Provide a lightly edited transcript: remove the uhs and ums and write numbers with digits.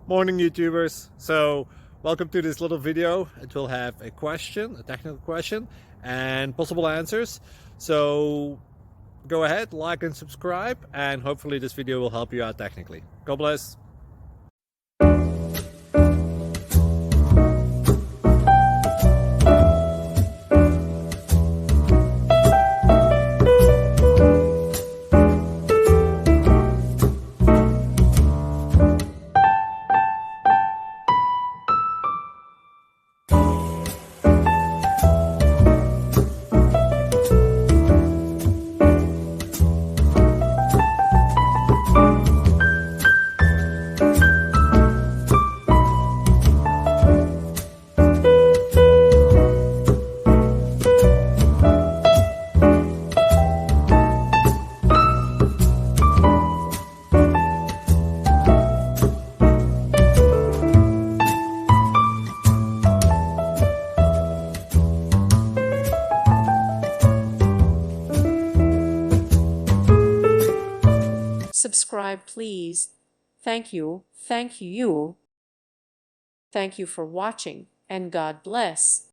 Morning YouTubers. So welcome to this little video. It will have a question, a technical question, and possible answers. So go ahead, like and subscribe, and hopefully this video will help you out technically. God bless. Subscribe, please. Thank you. Thank you. Thank you for watching, and God bless.